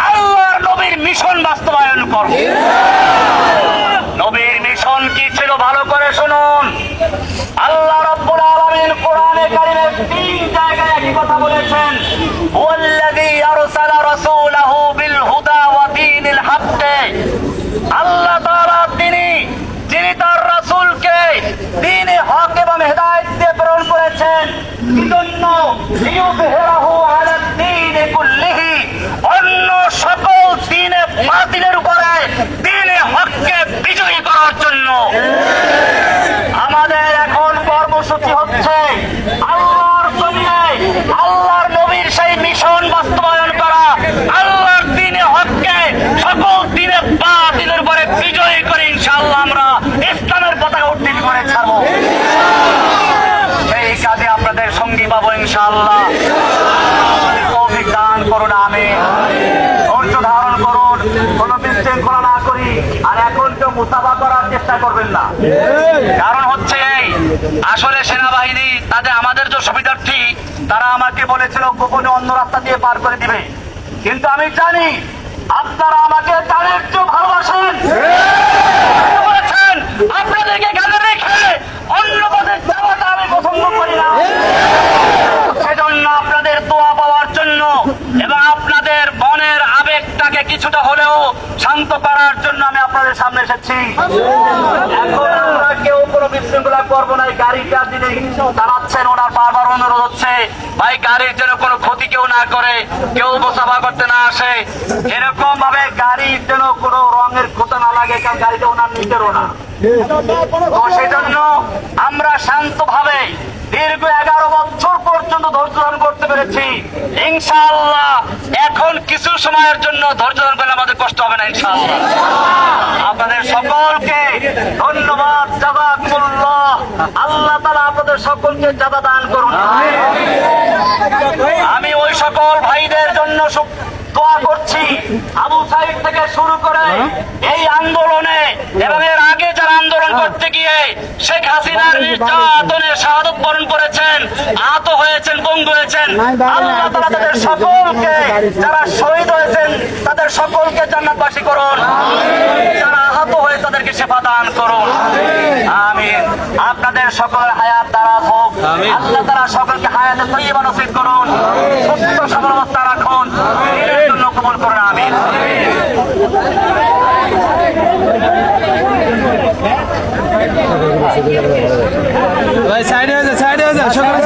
আল্লাহর নবীর মিশন বাস্তবায়ন করব। নবীর মিশন কি ছিল ভালো করে শুনুন। আল্লাহ রাব্বুল আলামিন কোরআনে কারীমে 3 জায়গায় একই কথা বলেছেন, ওয়াল্লাযী আরসালা রাসূলাহু বিল হুদা ওয়া দীনিল হক। আল্লাহ তাআলা যিনি তার রাসূলকে দ্বীনে হক এবং হেদায়েত দিয়ে প্রেরণ করেছেন, এজন্য লিইয়ুযহিরাহু আলা দ্বীনি কুল্লিহি, অন্য সকল দ্বীনে বাতিলের উপরে দ্বীনে হককে বিজয়ী করার জন্য। আমাদের এখন কর্মসূচি হচ্ছে আল্লাহর জমিনে আল্লাহর নবীর সেই মিশন বাস্তবায়ন করা, আল্লাহর দ্বীনে হককে সকল দ্বীনে বাতিলের উপরে বিজয়ী করে ইনশাআল্লাহ আমরা ইসলামের পতাকা উত্তোলন করে ছাড়বো। সেই কাজে আপনাদের সঙ্গী পাবো ইনশাআল্লাহ। তৌফিক দান করুন, আমিন। ধৈর্য ধারণ করুন, কোনো বিশৃঙ্খলা না করি। আর এখন কেউ মুসাফা করার চেষ্টা করবেন না। কারণ হচ্ছে এই, আসলে সেনাবাহিনী আমাদের যে সুবিধার্থী, তারা আমাকে বলেছিল গোপনে অন্য রাস্তা দিয়ে পার করে দিবে, কিন্তু আমি জানি আপনারা আমাকে তাদের চেয়েও ভালোবাসেন। আপনাদেরকে গালে রেখে অন্য পথে যাওয়াটা আমি পছন্দ করি না। সেজন্য আপনাদের দোয়া পাওয়ার জন্য এবং আপনাদের মনের আবেগটাকে কিছুটা হলেও শান্ত করার জন্য আমি আপনাদের সামনে এসেছি। এখন আমরা কেউ কোনো বিশৃঙ্খলা করবো না। গাড়িটা যিনি চালাচ্ছেন ওনার বারবার অনুরোধ হচ্ছে, ভাই গাড়ির যেন কোনো ক্ষতি কেউ না করে, কেউ মুসাফা করতে না আসে, এরকম ভাবে গাড়ির যেন কোনো রঙের ক্ষতি না লাগে, কারণ গাড়িটা ওনার নিজেরও না। তো সেজন্য আমরা শান্তভাবে দীর্ঘ 11 বছর পর্যন্ত ধৈর্য ধারণ করতে পেরেছি। ইনশাআল্লাহ এখন কিছু সময়ের জন্য ধৈর্য ধারণ করলে আমাদের কষ্ট হবে না ইনশাআল্লাহ। আপনাদের সকলকে ধন্যবাদ, জাযাকুমুল্লাহ। আল্লাহ তাআলা আপনাদের সকলকে জাযা দান করুন। আমি ওই সকল ভাইদের জন্য দোয়া করছি, আবু সাইদ থেকে শুরু করে এই আন্দোলনে এবং এর আগে যারা আন্দোলন করতে গিয়ে শেখ হাসিনার নির্যাতনে শাহাদত বরণ করেছেন, আহত হয়েছেন, পঙ্গু হয়েছেন, আল্লাহ তাআলা তাদের সকলকে, যারা শহীদ হয়েছেন তাদের সকলকে জান্নাতবাসী করুন, যারা আহত হয়ে তাদেরকে শিফা দান করুন, আমিন। আপনাদের সকলের হায়াত দারাজ হোক, আল্লাহ তাআলা সকলকে হায়াতে তয়্যিবা নসিব করুন, সুস্থ সবল অবস্থা রাখুন, এর জন্য কবুল করুন, আমিন। ভাই সাইডে হয়ে যা, সাইডে হয়ে যা, সকলে